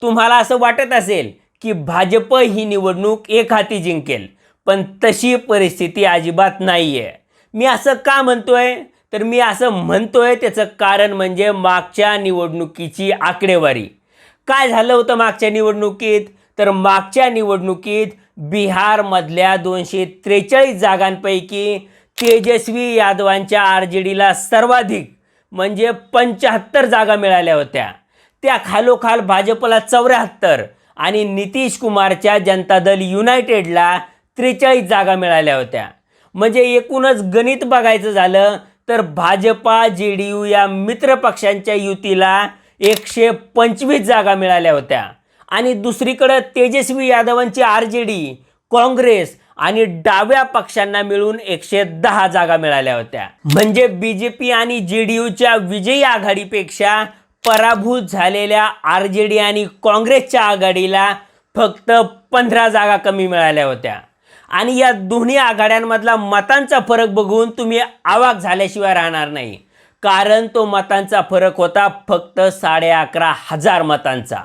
तुम्हाला असं वाटत असेल की भाजप ही निवडणूक एकहाती जिंकेल, पण तशी परिस्थिती अजिबात नाही आहे. मी असं का म्हणतोय? तर मी असं म्हणतोय त्याचं कारण म्हणजे मागच्या निवडणुकीची आकडेवारी. काय झालं होतं मागच्या निवडणुकीत? तर मागच्या निवडणुकीत बिहारमधल्या 243 जागांपैकी तेजस्वी यादवांच्या आर जे डीला सर्वाधिक म्हणजे 75 जागा मिळाल्या होत्या. त्या खालोखाल भाजपला 74 आणि नितीश कुमारच्या जनता दल युनायटेडला 43 जागा मिळाल्या होत्या. म्हणजे एकूणच गणित बघायचं झालं तर भाजपा जे डी यू या मित्र पक्षांच्या युतीला 125 जागा मिळाल्या होत्या आणि दुसरीकडे तेजस्वी यादवांची आर जे डी, काँग्रेस आणि डाव्या पक्षांना मिळून 110 जागा मिळाल्या होत्या. म्हणजे बी जे पी आणि जे डी यूच्या विजयी आघाडीपेक्षा पराभूत झालेल्या आर जे डी आणि काँग्रेसच्या आघाडीला फक्त 15 जागा कमी मिळाल्या होत्या. आणि या दोन्ही आघाड्यांमधला मतांचा फरक बघून तुम्ही अवाक झाल्याशिवाय राहणार नाही, कारण तो मतांचा फरक होता फक्त 11,500 मतांचा.